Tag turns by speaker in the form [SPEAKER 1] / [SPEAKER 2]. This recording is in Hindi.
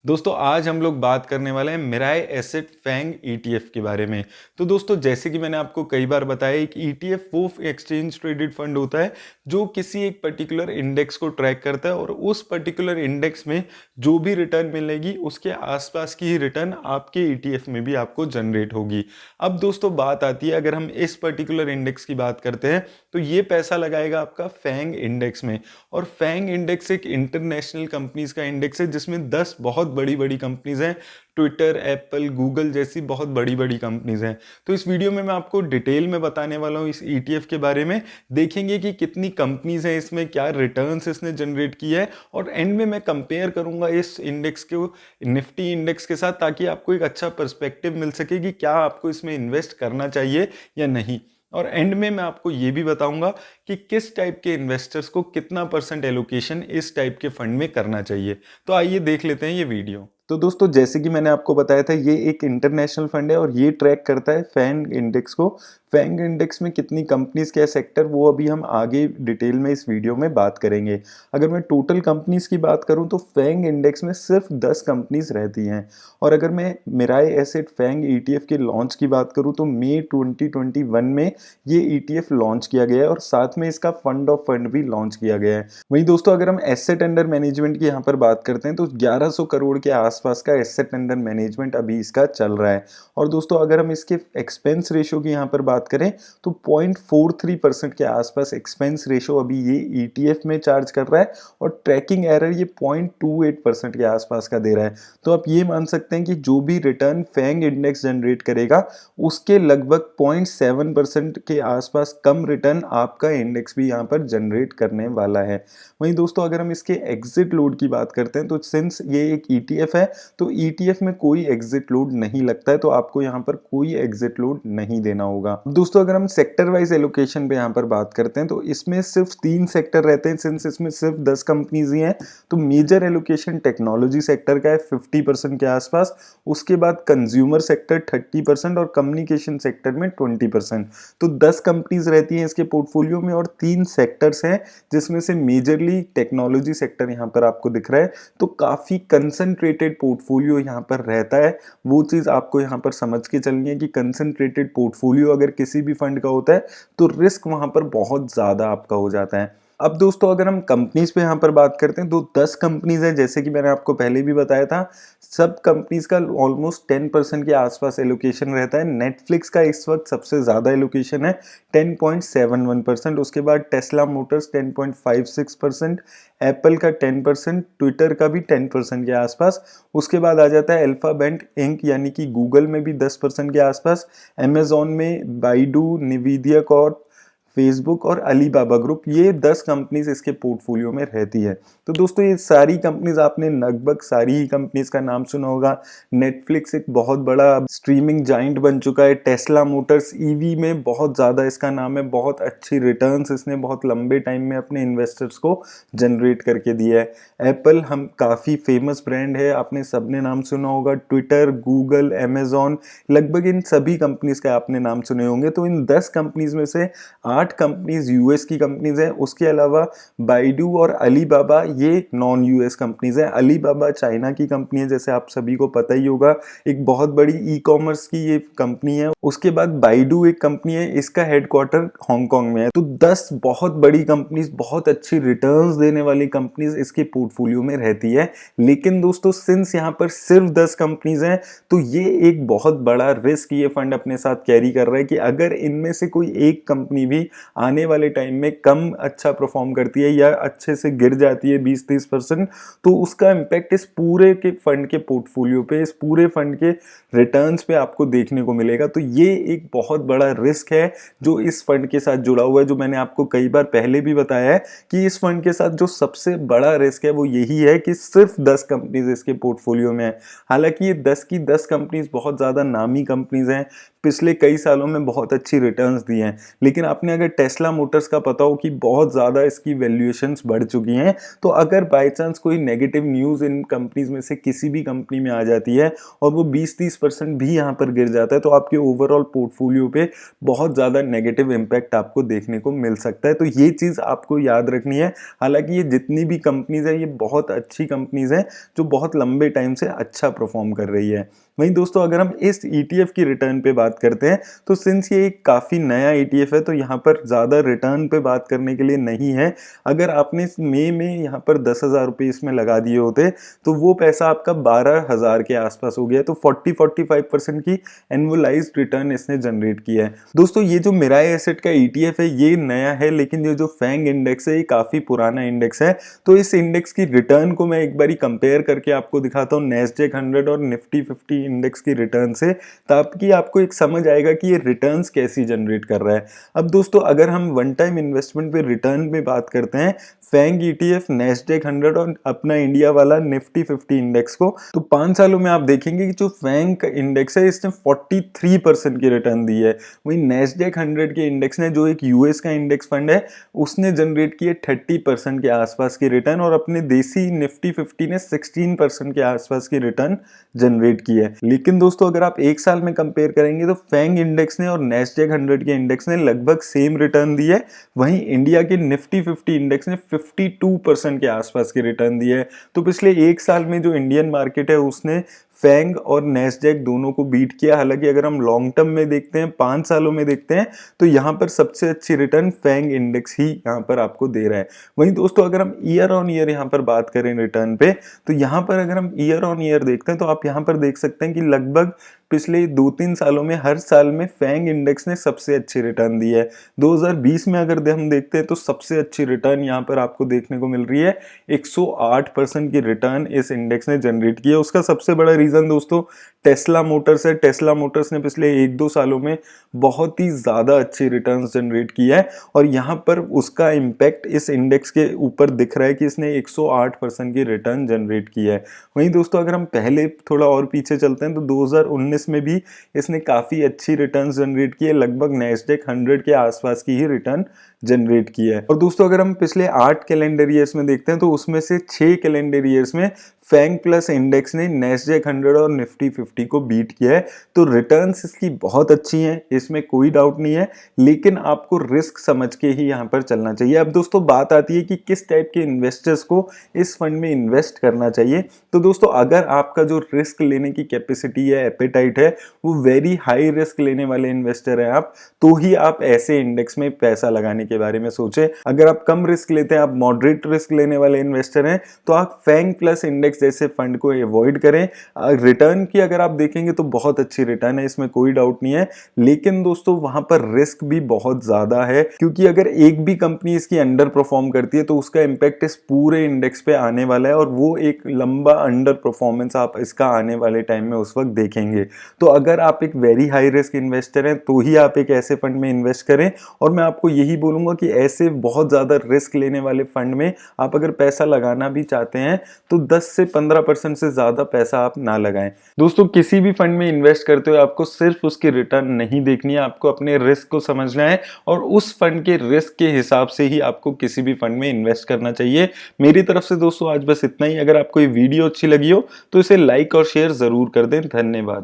[SPEAKER 1] दोस्तों आज हम लोग बात करने वाले हैं मिराई एसेट फैंग ईटीएफ के बारे में। तो दोस्तों जैसे कि मैंने आपको कई बार बताया एक ईटीएफ वो एक्सचेंज ट्रेडेड फंड होता है जो किसी एक पर्टिकुलर इंडेक्स को ट्रैक करता है और उस पर्टिकुलर इंडेक्स में जो भी रिटर्न मिलेगी उसके आसपास की ही रिटर्न आपके ईटीएफ में भी आपको जनरेट होगी। अब दोस्तों बात आती है अगर हम इस पर्टिकुलर इंडेक्स की बात करते हैं तो ये पैसा लगाएगा आपका फैंग इंडेक्स में। और फैंग इंडेक्स एक इंटरनेशनल कंपनीज का इंडेक्स है जिसमें 10 बहुत बड़ी बड़ी कंपनीज हैं। ट्विटर, एप्पल, गूगल जैसी बहुत बड़ी बड़ी कंपनीज हैं। तो इस वीडियो में मैं आपको डिटेल में बताने वाला हूँ इस ईटीएफ के बारे में। देखेंगे कि कितनी कंपनीज हैं इसमें, क्या रिटर्न्स इसने जनरेट किया है और एंड में मैं कंपेयर करूंगा इस इंडेक्स को निफ्टी इंडेक्स के साथ, ताकि आपको एक अच्छा पर्सपेक्टिव मिल सके कि क्या आपको इसमें इन्वेस्ट करना चाहिए या नहीं। और एंड में मैं आपको ये भी बताऊंगा कि किस टाइप के इन्वेस्टर्स को कितना परसेंट एलोकेशन इस टाइप के फंड में करना चाहिए। तो आइए देख लेते हैं ये वीडियो। तो दोस्तों जैसे कि मैंने आपको बताया था ये एक इंटरनेशनल फंड है और ये ट्रैक करता है फैंग इंडेक्स को। फैंग इंडेक्स में कितनी कंपनीज क्या सेक्टर वो अभी हम आगे डिटेल में इस वीडियो में बात करेंगे। अगर मैं टोटल कंपनीज की बात करूं तो फैंग इंडेक्स में सिर्फ 10 कंपनीज रहती हैं। और अगर मैं मिराई एसेट फैंग ईटीएफ के लॉन्च की बात करूं तो मई 2021 में ये ईटीएफ लॉन्च किया गया है और साथ में इसका फंड ऑफ फंड भी लॉन्च किया गया है। वहीं दोस्तों अगर हम एसेट अंडर मैनेजमेंट की यहाँ पर बात करते हैं तो 1100 करोड़ के आसपास का एसेट अंडर मैनेजमेंट अभी इसका चल रहा है। और दोस्तों अगर हम इसके एक्सपेंस रेशियो की यहाँ पर बात करें तो 0.43% के आसपास एक्सपेंस रेशियो अभी ये ईटीएफ में चार्ज कर रहा है और ट्रैकिंग एरर ये 0.28% के आसपास का दे रहा है। तो आप ये मान सकते हैं कि जो भी रिटर्न फैंग इंडेक्स जनरेट करेगा उसके लगभग 0.7% के आसपास कम रिटर्न आपका इंडेक्स भी यहाँ पर जनरेट करने वाला है। वहीं दोस्तों अगर हम इसके एग्जिट लोड की बात करते हैं तो सिंस ये एक ईटीएफ है तो ईटीएफ में कोई एग्जिट लोड नहीं लगता है, तो आपको यहाँ पर कोई एग्जिट लोड नहीं देना होगा। दोस्तों अगर हम सेक्टर वाइज एलोकेशन पे यहाँ पर बात करते हैं तो इसमें सिर्फ 3 सेक्टर रहते हैं। सिंस इसमें सिर्फ 10 कंपनीज ही हैं तो मेजर एलोकेशन टेक्नोलॉजी सेक्टर का है 50% के आसपास। उसके बाद कंज्यूमर सेक्टर 30% और कम्युनिकेशन सेक्टर में 20%। तो 10 कंपनीज रहती हैं इसके पोर्टफोलियो में और 3 सेक्टर्स हैं जिसमें से मेजरली टेक्नोलॉजी सेक्टर यहाँ पर आपको दिख रहा है। तो काफी कंसंट्रेटेड पोर्टफोलियो यहाँ पर रहता है। वो चीज आपको यहाँ पर समझ के चलनी है कि कंसंट्रेटेड पोर्टफोलियो अगर किसी भी फंड का होता है तो रिस्क वहां पर बहुत ज्यादा आपका हो जाता है। अब दोस्तों अगर हम कंपनीज पे यहाँ पर बात करते हैं तो 10 कंपनीज है जैसे कि मैंने आपको पहले भी बताया था। सब कंपनीज का ऑलमोस्ट 10% के आसपास एलोकेशन रहता है। नेटफ्लिक्स का इस वक्त सबसे ज्यादा एलोकेशन है 10.71%। उसके बाद टेस्ला मोटर्स 10.56%, एप्पल का 10%, ट्विटर का भी 10% के आसपास। उसके बाद आ जाता है अल्फाबेट इंक यानी कि गूगल में भी 10% के आसपास, अमेजॉन में बाइडू, निविदिया कॉर्प, फेसबुक और अलीबाबा ग्रुप, ये 10 कंपनीज इसके पोर्टफोलियो में रहती है। तो दोस्तों ये सारी कंपनीज आपने लगभग सारी ही कंपनीज का नाम सुना होगा। नेटफ्लिक्स एक बहुत बड़ा स्ट्रीमिंग जाइंट बन चुका है। टेस्ला मोटर्स ईवी में बहुत ज़्यादा इसका नाम है, बहुत अच्छी रिटर्न्स इसने बहुत लंबे टाइम में अपने इन्वेस्टर्स को जनरेट करके दिया है। एप्पल हम काफ़ी फेमस ब्रांड है, आपने सबने नाम सुना होगा। ट्विटर, गूगल, अमेजॉन, लगभग इन सभी कंपनीज का आपने नाम सुने होंगे। तो इन 10 कंपनीज में से 8 कंपनीज यूएस की कंपनीज हैं। उसके अलावा बाइडू और अलीबाबा ये नॉन यूएस कंपनीज हैं। अलीबाबा चाइना की कंपनी है जैसे आप सभी को पता ही होगा, एक बहुत बड़ी ई कॉमर्स की ये कंपनी है। उसके बाद बाइडू एक कंपनी है, इसका हेडक्वार्टर हांगकांग में है। तो 10 बहुत बड़ी कंपनीज, बहुत अच्छी रिटर्न्स देने वाली कंपनीज इसके पोर्टफोलियो में रहती है। लेकिन दोस्तों सिंस यहाँ पर सिर्फ 10 कंपनीज हैं तो ये एक बहुत बड़ा रिस्क ये फंड अपने साथ कैरी कर रहा है कि अगर इनमें से कोई एक कंपनी भी आने वाले टाइम में कम अच्छा परफॉर्म करती है या अच्छे से गिर जाती है 20-30%, तो उसका इम्पैक्ट इस पूरे के फंड के पोर्टफोलियो पे, इस पूरे फंड के रिटर्न्स पे आपको देखने को मिलेगा। तो ये एक बहुत बड़ा रिस्क है जो इस फंड के साथ जुड़ा हुआ है, जो मैंने आपको कई बार पहले भी बताया है कि इस फंड के साथ जो सबसे बड़ा रिस्क है वो यही है कि सिर्फ 10 कंपनीज इसके पोर्टफोलियो में है। हालांकि ये 10 की 10 कंपनीज बहुत ज्यादा नामी कंपनीज हैं। पिछले कई सालों में बहुत अच्छी रिटर्न्स दी हैं। लेकिन आपने अगर टेस्ला मोटर्स का पता हो कि बहुत ज़्यादा इसकी वैल्यूएशंस बढ़ चुकी हैं, तो अगर बाय चांस कोई नेगेटिव न्यूज़ इन कंपनीज में से किसी भी कंपनी में आ जाती है और वो 20-30% भी यहाँ पर गिर जाता है, तो आपके ओवरऑल पोर्टफोलियो पे बहुत ज़्यादा नेगेटिव इम्पैक्ट आपको देखने को मिल सकता है। तो ये चीज़ आपको याद रखनी है। हालांकि ये जितनी भी कंपनीज है, ये बहुत अच्छी कंपनीज हैं जो बहुत लंबे टाइम से अच्छा परफॉर्म कर रही है। वहीं दोस्तों अगर हम इस ETF की रिटर्न पे बात करते हैं, तो सिंस ये एक काफ़ी नया ETF है, तो यहाँ पर ज़्यादा रिटर्न पे बात करने के लिए नहीं है। अगर आपने इस मई में यहाँ पर 10,000 रुपये इसमें लगा दिए होते, तो वो पैसा आपका 12,000 के आसपास हो गया। तो 40-45% की एनुअलाइज्ड रिटर्न इसने जनरेट किया है। दोस्तों ये जो मिराई एसेट का ETF है, ये नया है, लेकिन ये जो फैंग इंडेक्स है, ये काफ़ी पुराना इंडेक्स है। तो इस इंडेक्स की रिटर्न को मैं एक बारी कंपेयर करके आपको दिखाता हूँ नैस्डैक 100 और निफ्टी 50 इंडेक्स की रिटर्न से, ताकि आपको एक समझ आएगा कि ये रिटर्न्स कैसी जनरेट कर रहा है। अब दोस्तों अगर हम वन टाइम इन्वेस्टमेंट पे रिटर्न में बात करते हैं, फैंग ETF, नैस्डैक 100 और अपना इंडिया वाला निफ्टी 50 इंडेक्स को, तो 5 सालों में आप देखेंगे कि जो फैंग इंडेक्स है, इसने 43% की रिटर्न दी है। वहीं नैस्डैक 100 के इंडेक्स ने, जो एक यूएस का इंडेक्स फंड है, उसने जनरेट किए 30% के आसपास की रिटर्न, और अपने देसी निफ्टी 50 ने 16% के आसपास की रिटर्न जनरेट की है। लेकिन दोस्तों अगर आप एक साल में कंपेयर करेंगे, तो फैंग इंडेक्स ने और नैस्डैक 100 के इंडेक्स ने लगभग सेम रिटर्न दी है। वहीं इंडिया के निफ्टी 50 इंडेक्स ने 52% के आसपास की रिटर्न दी है। तो पिछले एक साल में जो इंडियन मार्केट है, उसने फैंग और नैस्डैक दोनों को बीट किया। हालांकि अगर हम लॉन्ग टर्म में देखते हैं, 5 सालों में देखते हैं, तो यहाँ पर सबसे अच्छी रिटर्न फैंग इंडेक्स ही यहाँ पर आपको दे रहा है। वहीं दोस्तों अगर हम ईयर ऑन ईयर यहाँ पर बात करें रिटर्न पे, तो यहाँ पर अगर हम ईयर ऑन ईयर देखते हैं, तो आप यहाँ पर देख सकते हैं कि लगभग पिछले 2-3 सालों में हर साल में फैंग इंडेक्स ने सबसे अच्छी रिटर्न दी है। 2020 में अगर हम देखते हैं, तो सबसे अच्छी रिटर्न यहाँ पर आपको देखने को मिल रही है। 108% की रिटर्न इस इंडेक्स ने जनरेट की है। उसका सबसे बड़ा रीजन दोस्तों टेस्ला मोटर्स है। टेस्ला मोटर्स ने पिछले 1-2 सालों में बहुत ही ज़्यादा अच्छी रिटर्न्स जनरेट की है, और यहाँ पर उसका इम्पैक्ट इस इंडेक्स के ऊपर दिख रहा है कि इसने 108% की रिटर्न जनरेट की है। वहीं दोस्तों अगर हम पहले थोड़ा और पीछे चलते हैं, तो 2019 में भी इसने काफ़ी अच्छी रिटर्न्स जनरेट की है। लगभग नैस्डैक 100 के आसपास की ही रिटर्न जनरेट की है। और दोस्तों अगर हम पिछले 8 कैलेंडर ईयर्स में देखते हैं, तो उसमें से 6 कैलेंडर ईयर्स में फैंग प्लस इंडेक्स ने नैस्डैक 100 और निफ्टी 50 को बीट किया है। तो रिटर्न्स इसकी बहुत अच्छी हैं, इसमें कोई डाउट नहीं है, लेकिन आपको रिस्क समझ के ही यहाँ पर चलना चाहिए। अब दोस्तों बात आती है कि किस टाइप के इन्वेस्टर्स को इस फंड में इन्वेस्ट करना चाहिए। तो दोस्तों अगर आपका जो रिस्क लेने की कैपेसिटी है, एपेटाइट है, वो वेरी हाई रिस्क लेने वाले इन्वेस्टर हैं आप, तो ही आप ऐसे इंडेक्स में पैसा लगाने के बारे में सोचें। अगर आप कम रिस्क लेते हैं, आप मॉडरेट रिस्क लेने वाले इन्वेस्टर हैं, तो आप फैंग प्लस इंडेक्स जैसे फंड को अवॉइड करें। रिटर्न की अगर आप देखेंगे तो बहुत अच्छी रिटर्न है, इसमें कोई डाउट नहीं है, लेकिन दोस्तों वहां पर रिस्क भी बहुत ज्यादा है, क्योंकि अगर एक भी कंपनी इसकी अंडर परफॉर्म करती है, तो उसका इंपैक्ट इस पूरे इंडेक्स पे आने वाला है, और वो एक लंबा अंडर परफॉर्मेंस आप इसका आने वाले टाइम में उस वक्त देखेंगे। तो अगर आप एक वेरी हाई रिस्क इन्वेस्टर हैं, तो ही आप एक ऐसे फंड में इन्वेस्ट करें। और मैं आपको यही बोलूंगा कि ऐसे बहुत ज्यादा रिस्क लेने वाले फंड में आप अगर पैसा लगाना भी चाहते हैं, तो 10 से 15% से ज्यादा पैसा आप ना लगाएं। दोस्तों किसी भी फंड में इन्वेस्ट करते हुए आपको सिर्फ उसकी रिटर्न नहीं देखनी है, आपको अपने रिस्क को समझना है, और उस फंड के रिस्क के हिसाब से ही आपको किसी भी फंड में इन्वेस्ट करना चाहिए। मेरी तरफ से दोस्तों आज बस इतना ही। अगर आपको ये वीडियो अच्छी लगी हो, तो इसे लाइक और शेयर जरूर कर दें। धन्यवाद।